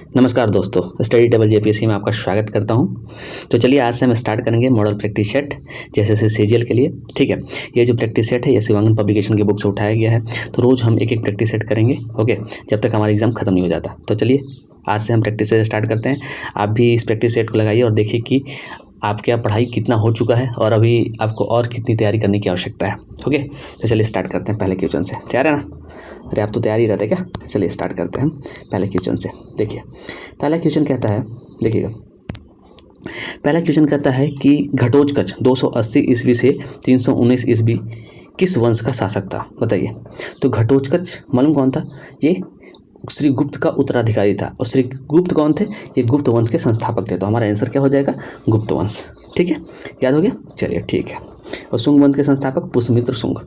नमस्कार दोस्तों, study table JPSC में आपका स्वागत करता हूं। तो चलिए आज से हम स्टार्ट करेंगे मॉडल प्रैक्टिस सेट जैसे सीजीएल के लिए। ठीक है, ये जो प्रैक्टिस सेट है ये शिवांगन पब्लिकेशन की बुक से उठाया गया है। तो रोज़ हम एक एक प्रैक्टिस सेट करेंगे, ओके, जब तक हमारा एग्जाम खत्म नहीं हो जाता। तो चलिए आज से हम प्रैक्टिस सेट स्टार्ट करते हैं। आप भी इस प्रैक्टिस सेट को लगाइए और देखिए कि आपके यहाँ पढ़ाई कितना हो चुका है और अभी आपको और कितनी तैयारी करने की आवश्यकता है। ओके, तो चलिए स्टार्ट करते हैं पहले क्वेश्चन से। तैयार है ना? अरे आप तो तैयार ही रहते क्या? चलिए स्टार्ट करते हैं पहले क्वेश्चन से। देखिए पहला क्वेश्चन कहता है, देखिएगा पहला क्वेश्चन कहता है कि घटोत्कच 280 ईस्वी से 319 ईस्वी किस वंश का शासक था? बताइए। तो घटोत्कच मालूम कौन था? ये श्री गुप्त का उत्तराधिकारी था। और श्री गुप्त कौन थे? ये गुप्त वंश के संस्थापक थे। तो हमारा आंसर क्या हो जाएगा? गुप्त वंश। ठीक है, याद हो गया? चलिए ठीक है। और शुंग वंश के संस्थापक पुष्यमित्र शुंग।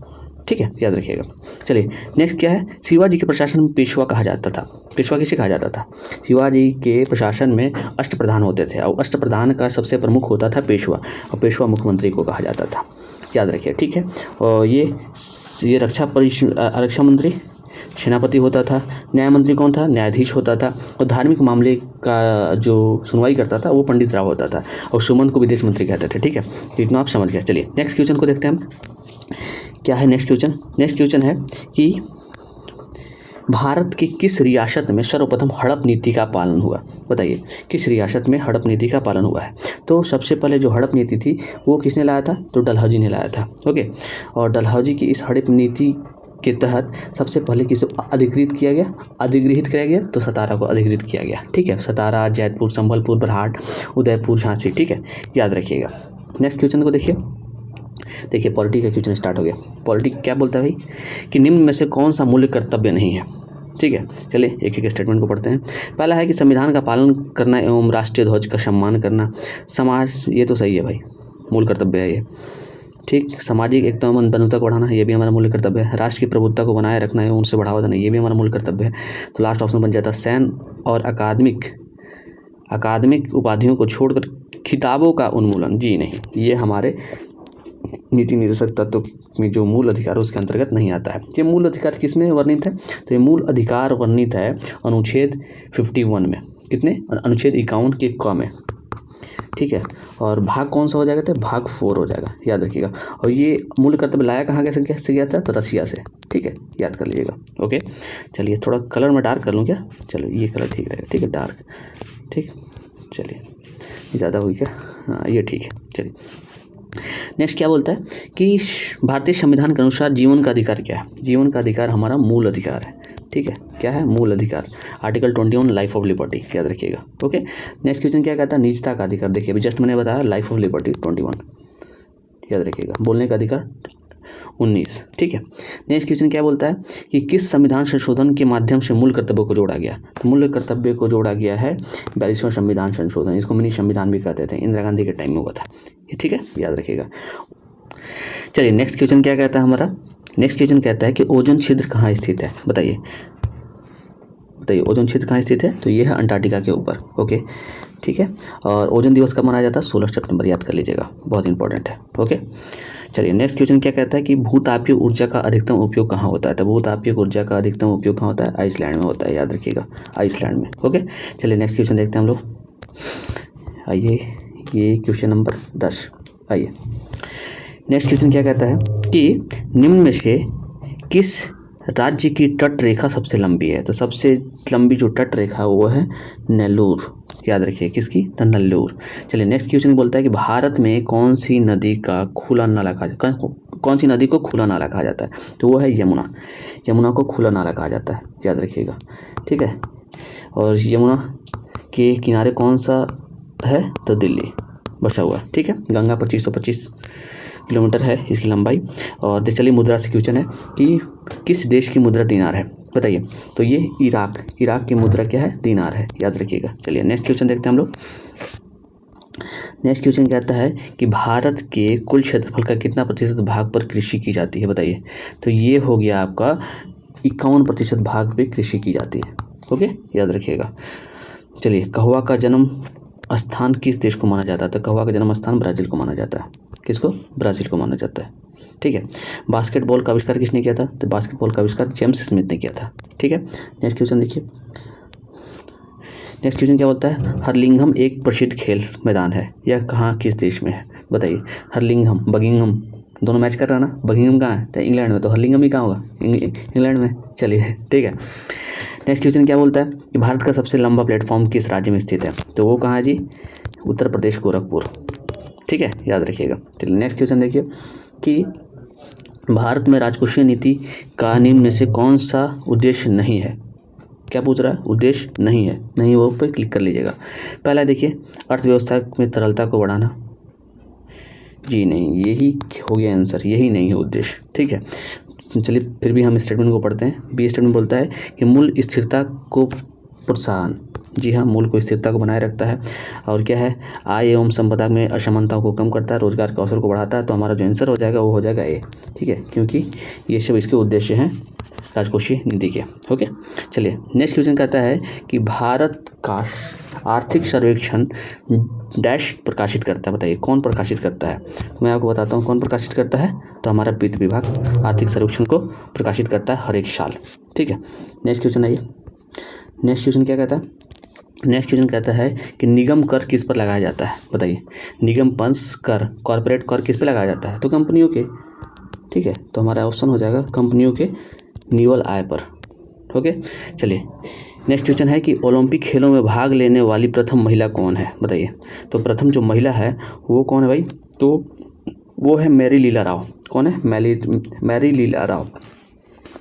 ठीक है, याद रखिएगा। चलिए नेक्स्ट क्या है? शिवाजी के प्रशासन में पेशवा कहा जाता था। पेशवा किसे कहा जाता था? शिवाजी के प्रशासन में अष्टप्रधान होते थे और अष्टप्रधान का सबसे प्रमुख होता था पेशवा, और पेशवा मुख्यमंत्री को कहा जाता था। याद रखिए, ठीक है। और ये रक्षा मंत्री सेनापति होता था। न्याय मंत्री कौन था? न्यायाधीश होता था। और धार्मिक मामले का जो सुनवाई करता था वो पंडित राव होता था। और सुमंत को विदेश मंत्री कहते थे। ठीक है, तो इतना आप समझ गए। चलिए नेक्स्ट क्वेश्चन को देखते हैं हम। क्या है नेक्स्ट क्वेश्चन? नेक्स्ट क्वेश्चन है कि भारत की किस रियासत में सर्वप्रथम हड़प नीति का पालन हुआ? बताइए, किस रियासत में हड़प नीति का पालन हुआ है? तो सबसे पहले जो हड़प नीति थी वो किसने लाया था? तो डलहौजी ने लाया था। ओके, और डलहौजी की इस हड़प नीति के तहत सबसे पहले किसे अधिकृत किया गया? अधिगृहित किया गया तो सतारा को अधिकृत किया गया। ठीक है, सतारा, जैतपुर, संबलपुर, बरहाट, उदयपुर, झांसी। ठीक है, याद रखिएगा। नेक्स्ट क्वेश्चन को देखिए। देखिए पॉलिटी का क्वेश्चन स्टार्ट हो गया। पॉलिटी क्या बोलता है भाई? कि निम्न में से कौन सा मूल्य कर्तव्य नहीं है? ठीक है, चलिए एक एक स्टेटमेंट को पढ़ते हैं। पहला है कि संविधान का पालन करना एवं राष्ट्रीय ध्वज का सम्मान करना। समाज, ये तो सही है भाई, मूल कर्तव्य है ये। ठीक, सामाजिक एकता एवं बंधुता को बढ़ाना, ये भी हमारा मूल कर्तव्य है। राष्ट्र की प्रभुत्ता को बनाए रखना एवं उनसे बढ़ावा देना, ये भी हमारा मूल कर्तव्य है। तो लास्ट ऑप्शन बन जाता है सैन्य और अकादमिक उपाधियों को छोड़कर खिताबों का उन्मूलन। जी नहीं, ये हमारे नीति निर्देशक तत्व में जो मूल अधिकार उसके अंतर्गत नहीं आता है। ये मूल अधिकार किस में वर्णित है? तो ये मूल अधिकार वर्णित है अनुच्छेद 51 में। कितने? अनुच्छेद 51 के क में। ठीक है, और भाग कौन सा हो जाएगा? तो भाग 4 हो जाएगा। याद रखिएगा। और ये मूल कर्तव्य लाया कहाँ से गया था? तो रसिया से। ठीक है, याद कर लीजिएगा। ओके, चलिए थोड़ा कलर में डार्क कर लूँ क्या? चलो ये कलर ठीक रहेगा। ठीक है, डार्क। ठीक, चलिए ज़्यादा हुई क्या? हाँ ये ठीक है। चलिए नेक्स्ट क्या बोलता है कि भारतीय संविधान के अनुसार जीवन का अधिकार क्या है? जीवन का अधिकार हमारा मूल अधिकार है। ठीक है, क्या है? मूल अधिकार। आर्टिकल 21 लाइफ ऑफ लिबर्टी, याद रखिएगा। ओके, नेक्स्ट क्वेश्चन क्या कहता है? निजता का अधिकार। देखिए अभी जस्ट मैंने बताया लाइफ ऑफ लिबर्टी 21, याद रखिएगा। बोलने का अधिकार 19। ठीक है, नेक्स्ट क्वेश्चन क्या बोलता है कि किस संविधान संशोधन के माध्यम से मूल कर्तव्य को जोड़ा गया? तो मूल कर्तव्य को जोड़ा गया है 42वां संविधान संशोधन। इसको मिनी संविधान भी कहते थे, इंदिरा गांधी के टाइम में हुआ था। ठीक है, याद रखिएगा। चलिए नेक्स्ट क्वेश्चन क्या कहता है हमारा? नेक्स्ट क्वेश्चन कहता है कि ओजोन छिद्र कहाँ स्थित है? बताइए ओजोन छिद्र कहाँ स्थित है? तो ये है अंटार्कटिका के ऊपर। ओके, ठीक है। और ओजोन दिवस कब मनाया जाता है? 16 सितंबर, याद कर लीजिएगा, बहुत इंपॉर्टेंट है। ओके, चलिए नेक्स्ट क्वेश्चन क्या कहता है कि भूतापीय ऊर्जा का अधिकतम उपयोग कहाँ होता है? तो भूतापीय ऊर्जा का अधिकतम उपयोग कहाँ होता है? आइसलैंड में होता है, याद रखिएगा, आइसलैंड में। ओके, चलिए नेक्स्ट क्वेश्चन देखते हैं हम लोग। आइए, ये क्वेश्चन नंबर 10। आइए नेक्स्ट क्वेश्चन क्या कहता है कि निम्न में से किस राज्य की तट रेखा सबसे लंबी है? तो सबसे लंबी जो तट रेखा है वो है नेल्लोर, याद रखिए। किसकी? तो नेल्लोर। चलिए नेक्स्ट क्वेश्चन बोलता है कि भारत में कौन सी नदी का खुला नाला कौन सी नदी को खुला नाला कहा जाता है? तो वो है यमुना। यमुना को खुला नाला कहा जाता है, याद रखिएगा। ठीक है, और यमुना के किनारे कौन सा है? तो दिल्ली बसा हुआ। ठीक है, गंगा 2525 किलोमीटर है इसकी लंबाई। और चलिए मुद्रा से क्वेश्चन है कि किस देश की मुद्रा दीनार है? बताइए। तो ये इराक की मुद्रा क्या है? दीनार है, याद रखिएगा। चलिए नेक्स्ट क्वेश्चन देखते हैं हम लोग। नेक्स्ट क्वेश्चन कहता है कि भारत के कुल क्षेत्रफल का कितना प्रतिशत भाग पर कृषि की जाती है? बताइए। तो ये हो गया आपका 51% भाग पे कृषि की जाती है। ओके, याद रखिएगा। चलिए कहवा का जन्म स्थान किस देश को माना जाता है? तो कहवा का जन्म स्थान ब्राज़ील को माना जाता है। किसको? ब्राज़ील को माना जाता है। ठीक है, बास्केटबॉल का आविष्कार किसने किया था? तो बास्केटबॉल का आविष्कार जेम्स स्मिथ ने किया था। ठीक है, नेक्स्ट क्वेश्चन देखिए। नेक्स्ट क्वेश्चन क्या बोलता है, हर्लिंघम एक प्रसिद्ध खेल मैदान है, यह कहाँ किस देश में है, बताइए। हर्लिंघम, बगिंघम, दोनों मैच कर रहा है ना। बगिंघम कहाँ है, तो इंग्लैंड में, तो हर्लिंघम ही कहाँ होगा, इंग्लैंड में। चलिए ठीक है। नेक्स्ट क्वेश्चन क्या बोलता है कि भारत का सबसे लंबा प्लेटफॉर्म किस राज्य में स्थित है, तो वो कहाँ है जी, उत्तर प्रदेश, गोरखपुर। ठीक है, याद रखिएगा। चलिए नेक्स्ट क्वेश्चन देखिए कि भारत में राजकोषीय नीति का निम्न में से कौन सा उद्देश्य नहीं है। क्या पूछ रहा है, उद्देश्य नहीं है, नहीं वो पे क्लिक कर लीजिएगा। पहला देखिए, अर्थव्यवस्था में तरलता को बढ़ाना, जी नहीं, यही हो गया आंसर, यही नहीं है उद्देश्य। ठीक है, चलिए फिर भी हम स्टेटमेंट को पढ़ते हैं। बी स्टेटमेंट बोलता है कि मूल स्थिरता को प्रोत्साहन, जी हाँ, मूल को स्थिरता को बनाए रखता है। और क्या है, आय एवं संपदा में असमानताओं को कम करता है, रोजगार के अवसर को बढ़ाता है। तो हमारा जो आंसर हो जाएगा वो हो जाएगा ए। ठीक है, क्योंकि ये सब इसके उद्देश्य हैं राजकोषीय नीति के। ओके, चलिए नेक्स्ट क्वेश्चन कहता है कि भारत का आर्थिक सर्वेक्षण डैश प्रकाशित करता है, बताइए कौन प्रकाशित करता है। तो मैं आपको बताता हूँ कौन प्रकाशित करता है, तो हमारा वित्त विभाग आर्थिक सर्वेक्षण को प्रकाशित करता है हर एक साल। ठीक है, नेक्स्ट क्वेश्चन आइए। नेक्स्ट क्वेश्चन क्या कहता है, नेक्स्ट क्वेश्चन कहता है कि निगम कर किस पर लगाया जाता है, बताइए। निगम पंच कर, कॉर्पोरेट कर किस पर लगाया जाता है, तो कंपनियों के। ठीक है, तो हमारा ऑप्शन हो जाएगा कंपनियों के निवल आय पर। ओके, चलिए नेक्स्ट क्वेश्चन है कि ओलंपिक खेलों में भाग लेने वाली प्रथम महिला कौन है, बताइए। तो प्रथम जो महिला है वो कौन है भाई, तो वो है मैरी लीला राव। कौन है, मैरी लीला राव।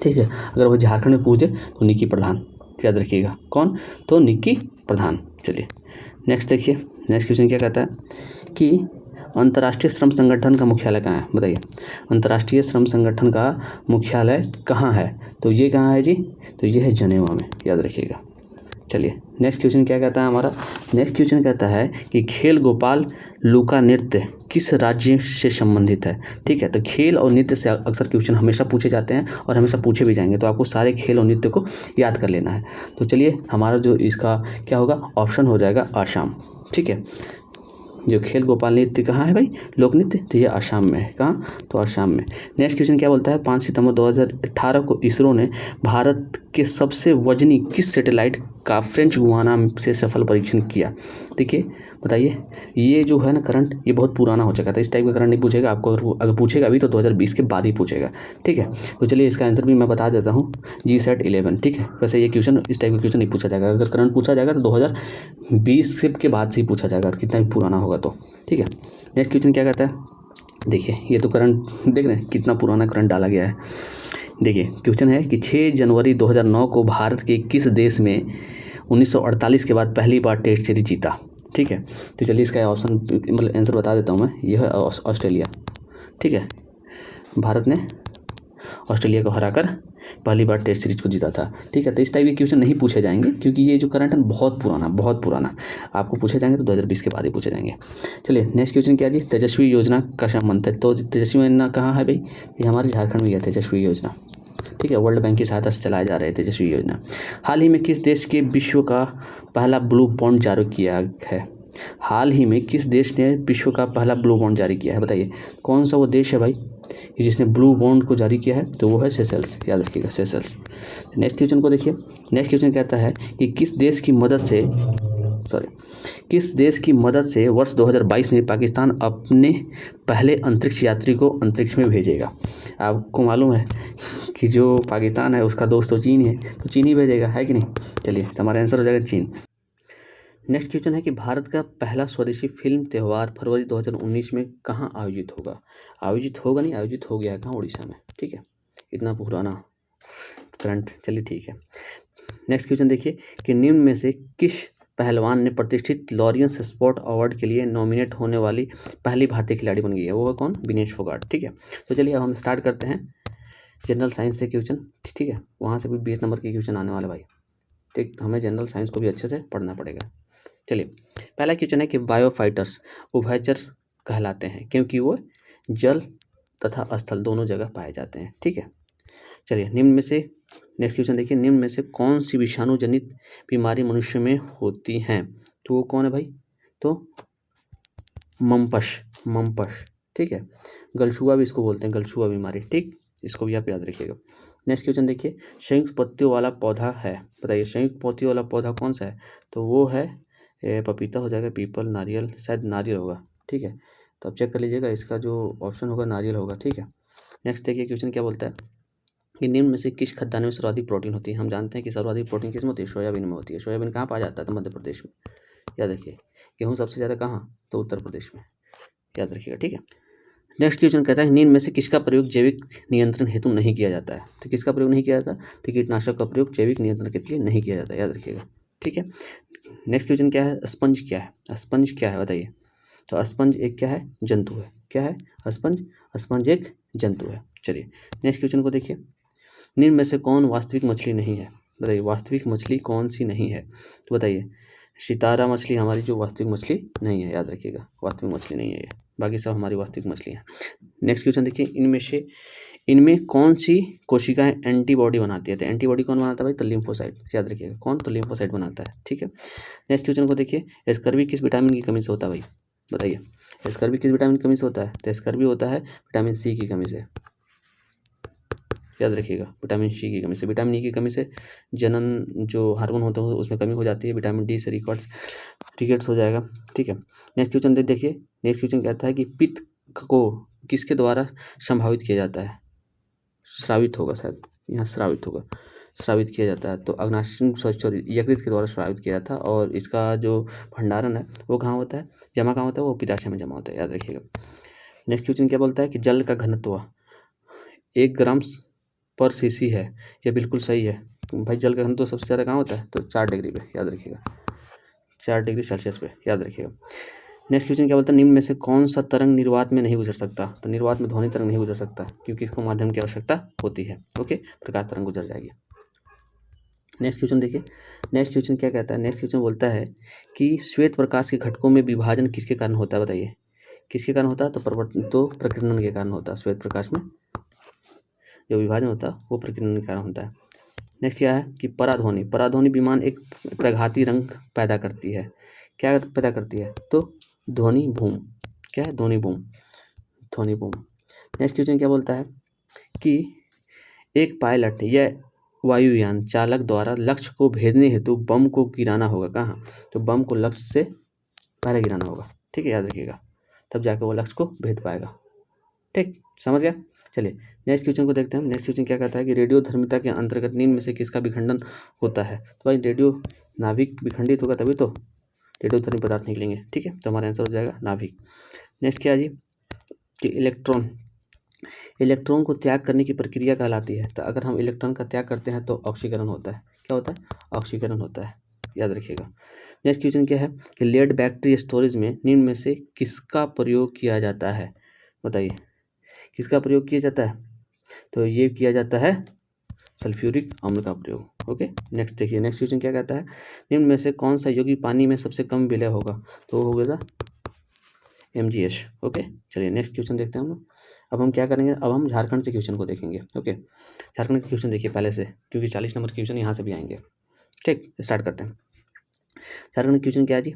ठीक है, अगर वो झारखंड में पूछे तो निक्की प्रधान, याद रखिएगा। कौन, तो निक्की प्रधान। चलिए नेक्स्ट देखिए, नेक्स्ट क्वेश्चन क्या कहता है कि अंतर्राष्ट्रीय श्रम संगठन का मुख्यालय कहाँ है, बताइए। अंतर्राष्ट्रीय श्रम संगठन का मुख्यालय कहाँ है, तो ये कहाँ है जी, तो ये है जनेवा में, याद रखिएगा। चलिए नेक्स्ट क्वेश्चन क्या कहता है हमारा, नेक्स्ट क्वेश्चन कहता है कि खेल गोपाल लूका नृत्य किस राज्य से संबंधित है। ठीक है, तो खेल और नृत्य से अक्सर क्वेश्चन हमेशा पूछे जाते हैं और हमेशा पूछे भी जाएंगे, तो आपको सारे खेल और नृत्य को याद कर लेना है। तो चलिए हमारा जो इसका क्या होगा, ऑप्शन हो जाएगा आसाम। ठीक है, जो खेल गोपाल नृत्य कहाँ है भाई, लोक नृत्य, तो ये आसाम में है। कहाँ, तो आसाम में। नेक्स्ट क्वेश्चन क्या बोलता है, 5 सितंबर 2018 को इसरो ने भारत के सबसे वजनी किस सैटेलाइट का फ्रेंच गुयाना से सफल परीक्षण किया। देखिए बताइए, ये जो है ना करंट, ये बहुत पुराना हो चुका था। इस टाइप का करंट नहीं पूछेगा आपको, अगर पूछेगा भी तो 2020 के बाद ही पूछेगा। ठीक है, तो चलिए इसका आंसर भी मैं बता देता हूँ, GSAT-11। ठीक है, वैसे ये क्वेश्चन, इस टाइप का क्वेश्चन नहीं पूछा जाएगा। अगर करंट पूछा जाएगा तो 2020 के बाद से ही पूछा जाएगा, कितना भी पुराना होगा तो। ठीक है, नेक्स्ट क्वेश्चन क्या कहता है, देखिए ये तो करंट देख रहे हैं कितना पुराना करंट डाला गया है। देखिए क्वेश्चन है कि 6 जनवरी 2009 को भारत के किस देश में 1948 के बाद पहली बार टेस्ट सीरीज जीता। ठीक है, तो चलिए इसका ऑप्शन मतलब आंसर बता देता हूँ मैं, यह है ऑस्ट्रेलिया। ठीक है, भारत ने ऑस्ट्रेलिया को हराकर पहली बार टेस्ट सीरीज को जीता था। ठीक है, तो इस टाइप के क्वेश्चन नहीं पूछे जाएंगे क्योंकि ये जो करंट है बहुत पुराना, आपको पूछे जाएंगे तो 2020 के बाद ही पूछे जाएंगे। चलिए नेक्स्ट क्वेश्चन क्या जी, तेजस्वी योजना का संबंध है। तो तेजस्वी योजना कहाँ है भाई, ये हमारे झारखंड में है तेजस्वी योजना। ठीक है, वर्ल्ड बैंक की सहायता से चलाए जा रहे हैं तेजस्वी योजना। हाल ही में किस देश के विश्व का पहला ब्लू बॉन्ड जारी किया है, हाल ही में किस देश ने विश्व का पहला ब्लू बॉन्ड जारी किया है, बताइए कौन सा वो देश है भाई जिसने ब्लू बॉन्ड को जारी किया है, तो वो है सेशल्स, याद रखिएगा सेशल्स। नेक्स्ट क्वेश्चन को देखिए, नेक्स्ट क्वेश्चन कहता है कि किस देश की मदद से वर्ष 2022 में पाकिस्तान अपने पहले अंतरिक्ष यात्री को अंतरिक्ष में भेजेगा। आपको मालूम है कि जो पाकिस्तान है उसका दोस्त तो चीन है, तो चीन ही भेजेगा, है कि नहीं। चलिए तो हमारा आंसर हो जाएगा चीन। नेक्स्ट क्वेश्चन है कि भारत का पहला स्वदेशी फिल्म त्यौहार फरवरी 2019 में कहाँ आयोजित होगा। आयोजित होगा नहीं, आयोजित हो गया है, कहाँ, उड़ीसा में। ठीक है, इतना पुराना करंट। चलिए ठीक है, नेक्स्ट क्वेश्चन देखिए कि निम्न में से किस पहलवान ने प्रतिष्ठित लॉरेंस स्पोर्ट अवार्ड के लिए नॉमिनेट होने वाली पहली भारतीय खिलाड़ी बन गई है, वो है कौन, विनेश फोगाट। ठीक है, तो चलिए अब हम स्टार्ट करते हैं जनरल साइंस से क्वेश्चन। ठीक है, वहाँ से भी 20 नंबर के क्वेश्चन आने वाले भाई। ठीक, हमें जनरल साइंस को भी अच्छे से पढ़ना पड़ेगा। चलिए पहला क्वेश्चन है कि बायोफाइटर्स उभयचर कहलाते हैं क्योंकि वो जल तथा स्थल दोनों जगह पाए जाते हैं। ठीक है, चलिए निम्न में से, नेक्स्ट क्वेश्चन देखिए, निम्न में से कौन सी विषाणु जनित बीमारी मनुष्य में होती हैं, तो वो कौन है भाई, तो मम्पश। ठीक है, गलछुआ भी इसको बोलते हैं, गलछुआ बीमारी। ठीक, इसको भी आप याद रखिएगा। नेक्स्ट क्वेश्चन देखिए, संयुक्त पत्तियों वाला पौधा है, बताइए संयुक्त पत्तियों वाला पौधा कौन सा है? तो वो है पपीता हो जाएगा, पीपल, नारियल, शायद नारियल होगा। ठीक है, तो आप चेक कर लीजिएगा, इसका जो ऑप्शन होगा नारियल होगा। ठीक है, नेक्स्ट देखिए क्वेश्चन क्या बोलता है कि निम्न में से किस खाद्यान्न में सर्वाधिक प्रोटीन होती है? हम जानते हैं कि सर्वाधिक प्रोटीन किस में होती है? सोयाबीन में होती है। सोयाबीन कहाँ पाया जाता है? तो मध्य प्रदेश में। याद रखिए, गेहूँ सबसे ज़्यादा कहाँ? तो उत्तर प्रदेश में। याद रखिएगा। ठीक है, नेक्स्ट क्वेश्चन कहता है निम्न में से किसका प्रयोग जैविक नियंत्रण हेतु नहीं किया जाता है? तो किसका प्रयोग नहीं किया जाता? तो कीटनाशक का प्रयोग जैविक नियंत्रण के लिए नहीं किया जाता। याद रखिएगा। ठीक है, नेक्स्ट क्वेश्चन क्या है? स्पंज क्या है? स्पंज क्या है बताइए? तो स्पंज एक क्या है? जंतु है। क्या है? स्पंज। स्पंज एक जंतु है। चलिए नेक्स्ट क्वेश्चन को देखिए, निम्न में से कौन वास्तविक मछली नहीं है? बताइए वास्तविक मछली कौन सी नहीं है? तो बताइए सितारा मछली हमारी जो वास्तविक मछली नहीं है। याद रखिएगा, वास्तविक मछली नहीं है ये, बाकी सब हमारी वास्तविक मछली हैं। नेक्स्ट क्वेश्चन देखिए, इनमें कौन सी कोशिकाएं एंटीबॉडी बनाती है? तो एंटीबॉडी कौन बनाता है भाई? तो लिम्फोसाइट। याद रखिएगा, कौन? तो लिम्फोसाइट बनाता है। ठीक है, नेक्स्ट क्वेश्चन को देखिए, स्कर्वी किस विटामिन की कमी से होता है भाई? बताइए स्कर्वी किस विटामिन की कमी से होता है? तो स्कर्वी होता है विटामिन सी की कमी से। याद रखिएगा, विटामिन सी की कमी से। विटामिन ई की कमी से जनन जो हार्मोन होता है उसमें कमी हो जाती है। विटामिन डी से रिकेट्स हो जाएगा। ठीक है, नेक्स्ट क्वेश्चन देखिए, नेक्स्ट क्वेश्चन कहता है कि पित्त को किसके द्वारा संभावित किया जाता है? श्रावित होगा शायद, यहाँ श्रावित होगा, श्रावित किया जाता है। तो अग्नाशय सॉरी यकृत के द्वारा श्रावित किया जाता है। और इसका जो भंडारण है वो कहाँ होता है? जमा कहाँ होता है? वो पित्ताशय में जमा होता है। याद रखिएगा। नेक्स्ट क्वेश्चन क्या बोलता है कि जल का घनत्व 1 ग्राम पर सीसी है। ये बिल्कुल सही है भाई। जल का घनत्व सबसे ज़्यादा कहाँ होता है? तो 4 डिग्री पे। याद रखिएगा, 4 डिग्री सेल्सियस पे। याद रखिएगा। नेक्स्ट क्वेश्चन क्या बोलता है निम्न में से कौन सा तरंग निर्वात में नहीं गुजर सकता? तो निर्वात में ध्वनि तरंग नहीं गुजर सकता, क्योंकि इसको माध्यम की आवश्यकता होती है। ओके, प्रकाश तरंग गुजर जाएगी। नेक्स्ट क्वेश्चन देखिए, नेक्स्ट क्वेश्चन क्या कहता है? नेक्स्ट क्वेश्चन बोलता है कि श्वेत प्रकाश के घटकों में विभाजन किसके कारण होता है? बताइए किसके कारण होता है? तो प्रकीर्णन के कारण होता है। श्वेत प्रकाश में जो विभाजन होता है वो प्रकीर्णन के कारण होता है। नेक्स्ट क्या है कि पराध्वनि। पराध्वनि विमान एक प्रघाती रंग पैदा करती है। क्या पैदा करती है? तो ध्वनि भूम। क्या है? ध्वनि भूम, ध्वनि भूम। नेक्स्ट क्वेश्चन क्या बोलता है कि एक पायलट या वायुयान चालक द्वारा लक्ष्य को भेदने हेतु बम को गिराना होगा। कहाँ? तो बम को लक्ष्य से पहले गिराना होगा। ठीक है, याद रखिएगा, तब जाकर वो लक्ष्य को भेद पाएगा। ठीक, समझ गया। चलिए नेक्स्ट क्वेश्चन को देखते हैं। नेक्स्ट क्वेश्चन क्या कहता है कि रेडियोधर्मिता के अंतर्गत निम्न में से किसका विखंडन होता है? तो भाई रेडियो नाभिक विखंडित होगा तभी तो रेडियोधर्मी पदार्थ निकलेंगे। ठीक है, तो हमारा आंसर हो जाएगा नाभिक। नेक्स्ट क्या है जी कि इलेक्ट्रॉन को त्याग करने की प्रक्रिया कहलाती है। तो अगर हम इलेक्ट्रॉन का त्याग करते हैं तो ऑक्सीकरण होता है। क्या होता है? ऑक्सीकरण होता है। याद रखिएगा। नेक्स्ट क्वेश्चन क्या है कि लेड बैटरी स्टोरेज में निम्न में से किसका प्रयोग किया जाता है? बताइए किसका प्रयोग किया जाता है? तो ये किया जाता है सल्फ्यूरिक अम्ल का प्रयोग। ओके, नेक्स्ट देखिए, नेक्स्ट क्वेश्चन क्या कहता है निम्न में से कौन सा यौगिक पानी में सबसे कम विलय होगा? तो हो गया MgH। ओके, चलिए नेक्स्ट क्वेश्चन देखते हैं हम लोग। अब हम क्या करेंगे? अब हम झारखंड से क्वेश्चन को देखेंगे। ओके, झारखंड के क्वेश्चन देखिए पहले से, क्योंकि 40 नंबर के क्वेश्चन यहाँ से भी आएंगे। ठीक, स्टार्ट करते हैं। झारखंड क्वेश्चन क्या है जी?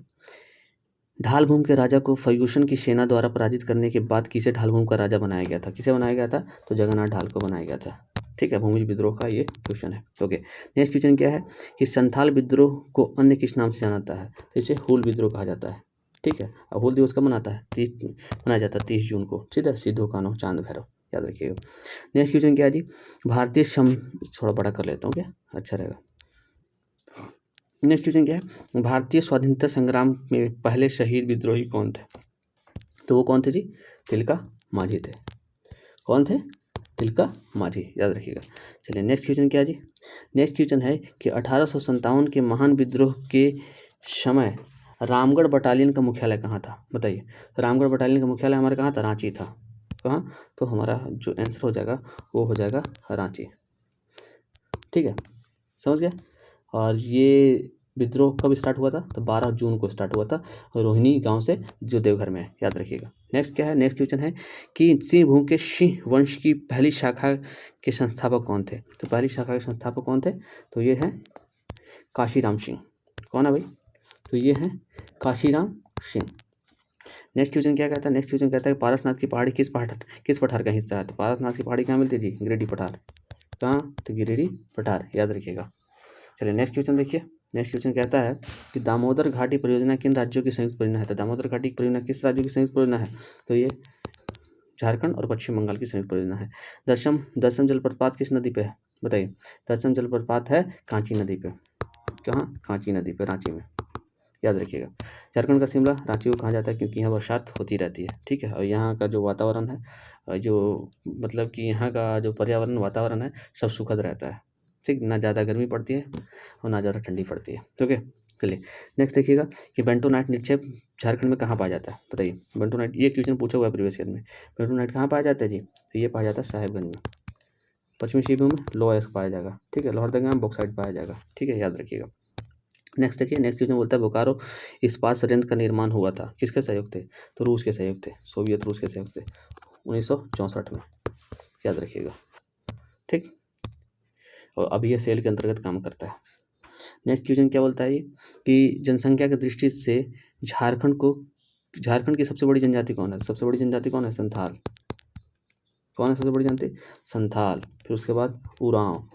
ढालभूम के राजा को फर्ग्यूसन की सेना द्वारा पराजित करने के बाद किसे ढालभूम का राजा बनाया गया था? किसे बनाया गया था? तो जगन्नाथ ढाल को बनाया गया था। ठीक है, भूमि विद्रोह का ये क्वेश्चन है। ओके, नेक्स्ट क्वेश्चन क्या है कि संथाल विद्रोह को अन्य किस नाम से जाना जाता है? तो इसे हूल विद्रोह कहा जाता है। ठीक है, अब हूल दिवस कब मनाता है? मनाया जाता है 30 जून को। सीधा सिद्धो कान्हो चांद भैरव। याद रखिएगा। नेक्स्ट क्वेश्चन क्या है जी? भारतीय थोड़ा बड़ा कर लेता हूँ क्या, अच्छा रहेगा। नेक्स्ट क्वेश्चन क्या है? भारतीय स्वाधीनता संग्राम में पहले शहीद विद्रोही कौन थे? तो वो कौन थे जी? तिलका माझी थे। कौन थे? तिलका माझी। याद रखिएगा। चलिए नेक्स्ट क्वेश्चन क्या है जी? नेक्स्ट क्वेश्चन है कि 1857 के महान विद्रोह के समय रामगढ़ बटालियन का मुख्यालय कहाँ था? बताइए। रामगढ़ बटालियन का मुख्यालय हमारे कहाँ था? रांची था। कहाँ? तो हमारा जो आंसर हो जाएगा वो हो जाएगा रांची। ठीक है, समझ गया। और ये विद्रोह कब स्टार्ट हुआ था? तो 12 जून को स्टार्ट हुआ था रोहिणी गांव से, जो देवघर में है। याद रखिएगा। नेक्स्ट क्या है? नेक्स्ट क्वेश्चन है कि सिंहभूम के सिंह वंश की पहली शाखा के संस्थापक कौन थे? तो पहली शाखा के संस्थापक कौन थे? तो ये हैं काशीराम सिंह। कौन है भाई? तो ये हैं काशीराम सिंह। नेक्स्ट क्वेश्चन क्या कहता है? नेक्स्ट क्वेश्चन कहता है पारसनाथ की पहाड़ी किस पठार का हिस्सा है? तो पारसनाथ की पहाड़ी कहाँ मिलती थी? गिरिडीह पठार। कहाँ, तो गिरिडीह पठार, याद रखिएगा। चलिए नेक्स्ट क्वेश्चन देखिए। नेक्स्ट क्वेश्चन कहता है कि दामोदर घाटी परियोजना किन राज्यों की संयुक्त परियोजना है। तो दामोदर घाटी परियोजना किस राज्यों की संयुक्त परियोजना है, तो ये झारखंड और पश्चिम बंगाल की संयुक्त परियोजना है। दसम जलप्रपात किस नदी पे है, बताइए। दसम जलप्रपात है कांची नदी पे। कहाँ, कांची नदी पे, रांची में, याद रखिएगा। झारखंड का शिमला रांची को कहा जाता है क्योंकि यहाँ बरसात होती रहती है, ठीक है। और यहाँ का जो वातावरण है, जो मतलब कि यहाँ का जो पर्यावरण वातावरण है, सब सुखद रहता है, ठीक। ना ज़्यादा गर्मी पड़ती है और ना ज़्यादा ठंडी पड़ती है, ओके। चलिए नेक्स्ट देखिएगा कि बेंटोनाइट निक्षेप झारखंड में कहाँ पाया जाता है, बताइए। बेंटोनाइट, ये क्वेश्चन पूछा हुआ है प्रीवियस ईयर में। बेंटोनाइट कहाँ पाया जाता है जी, तो ये पाया जाता है साहेबगंज में। पश्चिमी सिंहभूम में लोअस्क पाया जाएगा, ठीक है। लोहरदगा में बॉक्साइट पाया जाएगा, ठीक है, याद रखिएगा। नेक्स्ट देखिए, नेक्स्ट क्वेश्चन बोलता है बोकारो इस्पात संयंत्र का निर्माण हुआ था, किसके सहयोग थे, तो रूस के सहयोग थे, सोवियत रूस के सहयोग से 1964 में, याद रखिएगा, ठीक। और अभी ये सेल के अंतर्गत काम करता है। नेक्स्ट क्वेश्चन क्या बोलता है ये कि जनसंख्या की दृष्टि से झारखंड की सबसे बड़ी जनजाति कौन है, सबसे बड़ी जनजाति कौन है, संथाल। कौन है सबसे बड़ी जनजाति, संथाल। फिर उसके बाद उरांव,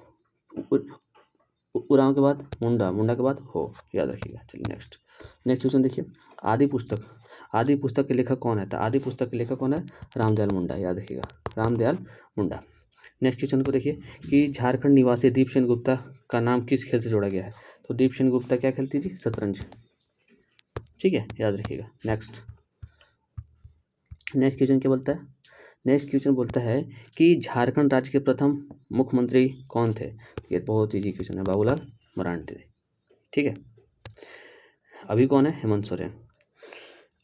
उरांव के बाद मुंडा, मुंडा के बाद हो, याद रखिएगा। चलिए नेक्स्ट क्वेश्चन देखिए। आदि पुस्तक के लेखक कौन है, तो आदि पुस्तक के लेखक कौन है, रामदयाल मुंडा, याद रखिएगा, रामदयाल मुंडा। नेक्स्ट क्वेश्चन को देखिए कि झारखंड निवासी दीपसेन गुप्ता का नाम किस खेल से जोड़ा गया है, तो दीपसेन गुप्ता क्या खेलती थी, शतरंज, ठीक है, याद रखिएगा। नेक्स्ट क्वेश्चन क्या बोलता है, नेक्स्ट क्वेश्चन बोलता है कि झारखंड राज्य के प्रथम मुख्यमंत्री कौन थे, ये बहुत ईजी क्वेश्चन है, बाबूलाल मरांडी, ठीक है। अभी कौन है, हेमंत सोरेन।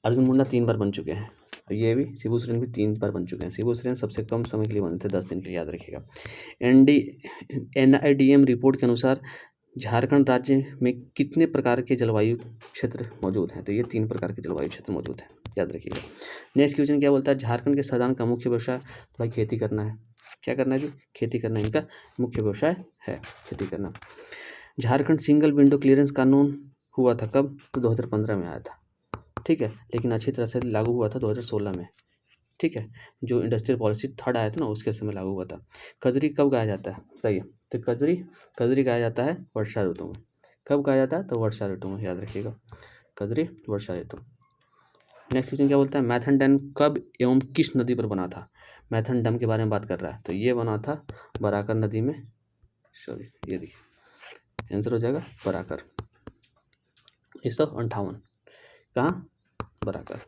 अर्जुन मुंडा 3 बार बन चुके हैं, ये भी शिबू सोरेन भी 3 बार बन चुके हैं। शिबू सोरेन सबसे कम समय के लिए बने थे, 10 दिन के लिए, याद रखिएगा। NIDM रिपोर्ट के अनुसार झारखंड राज्य में कितने प्रकार के जलवायु क्षेत्र मौजूद हैं, तो ये 3 प्रकार के जलवायु क्षेत्र मौजूद हैं, याद रखिएगा। नेक्स्ट क्वेश्चन क्या बोलता है, झारखंड के साधारण का मुख्य व्यवसाय, तो भाई खेती करना है, क्या करना है जी, खेती करना, इनका मुख्य व्यवसाय है खेती करना। झारखंड सिंगल विंडो क्लियरेंस कानून हुआ था कब, तो 2015 में आया था, ठीक है, लेकिन अच्छी तरह से लागू हुआ था 2016 में, ठीक है। जो इंडस्ट्रियल पॉलिसी 3rd आया था ना, उसके समय लागू हुआ था। कजरी कब गाया जाता है, बताइए, तो कजरी गाया जाता है वर्षा ऋतु में। कब गाया जाता है, तो वर्षा ऋतु में, याद रखिएगा, कजरी वर्षा ऋतु। नेक्स्ट क्वेश्चन क्या बोलता है, मैथन डैम कब एवं किस नदी पर बना था, मैथन डैम के बारे में बात कर रहा है, तो ये बना था बराकर नदी में, सॉरी ये देखिए आंसर हो जाएगा बराकर, 1958, कहाँ, बराकर।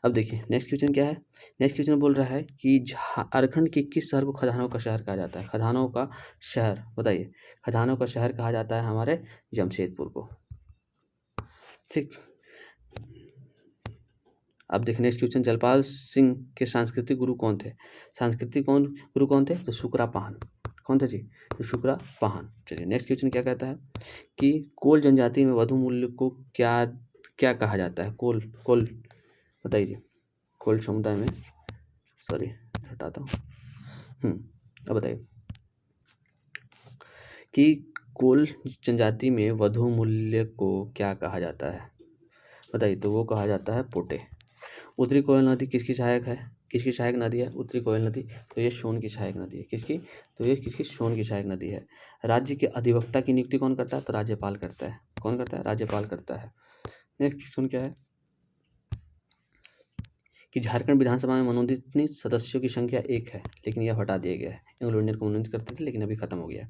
अब देखिए नेक्स्ट क्वेश्चन क्या है, नेक्स्ट क्वेश्चन बोल रहा है कि झारखंड के किस शहर को खदानों का शहर कहा जाता है, खदानों का शहर, बताइए। खदानों का शहर कहा जाता है हमारे जमशेदपुर को, ठीक। अब देखिए नेक्स्ट क्वेश्चन, जलपाल सिंह के सांस्कृतिक गुरु कौन थे, गुरु कौन थे, तो शुक्रा पाहन, कौन थे जी, तो शुक्रा पाहन। चलिए नेक्स्ट क्वेश्चन क्या कहता है कि कोल जनजाति में वधु मूल्य को क्या क्या कहा जाता है, कोल बताइए, कोल समुदाय में, सॉरी हटाता हूँ, अब बताइए कि कोल जनजाति में वधु मूल्य को क्या कहा जाता है, बताइए, तो वो कहा जाता है पोटे। उत्तरी कोयल नदी किसकी सहायक नदी है, उत्तरी कोयल नदी, तो ये सोन की सहायक नदी है, किसकी, तो ये किसकी, सोन की सहायक नदी है। राज्य के अधिवक्ता की नियुक्ति कौन करता है, तो राज्यपाल करता है, कौन करता है, राज्यपाल करता है। नेक्स्ट क्वेश्चन क्या है कि झारखंड विधानसभा में मनोनीत सदस्यों की संख्या 1 है, लेकिन यह हटा दिया गया है, एंग्लो इंडियन को मनोनीत करते थे लेकिन अभी खत्म हो गया है।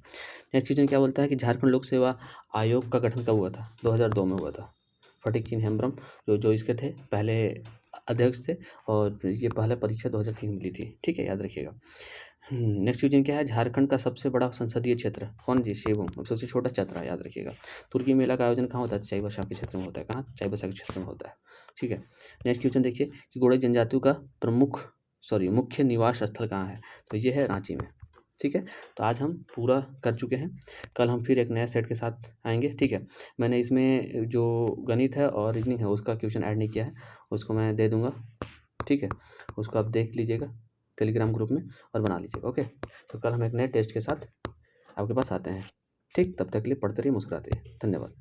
नेक्स्ट क्वेश्चन क्या बोलता है कि झारखंड लोक सेवा आयोग का गठन कब हुआ था, 2002 में हुआ था। फटीक सिंह हेम्ब्रम जो इसके थे पहले अध्यक्ष थे, और ये पहले परीक्षा 2003 में ली थी, ठीक है, याद रखिएगा। नेक्स्ट क्वेश्चन क्या है, झारखंड का सबसे बड़ा संसदीय क्षेत्र कौन जी, शिवभूम, सबसे छोटा चतरा, याद रखिएगा। तुर्की मेला का आयोजन कहाँ होता है, चाईबासा के क्षेत्र में होता है, कहाँ, चाईबासा के क्षेत्र में होता है, ठीक है। नेक्स्ट क्वेश्चन देखिए कि गोंडे जनजातियों का मुख्य निवास स्थल कहाँ है, तो ये है रांची में, ठीक है। तो आज हम पूरा कर चुके हैं, कल हम फिर एक नया सेट के साथ आएंगे, ठीक है। मैंने इसमें जो गणित है और रीजनिंग है उसका क्वेश्चन ऐड नहीं किया है, उसको मैं दे दूंगा, ठीक है। उसको आप देख लीजिएगा टेलीग्राम ग्रुप में और बना लीजिएगा, ओके। तो कल हम एक नए टेस्ट के साथ आपके पास आते हैं, ठीक। तब तक के लिए पढ़ते रहिए, मुस्कुराते रहिए, धन्यवाद।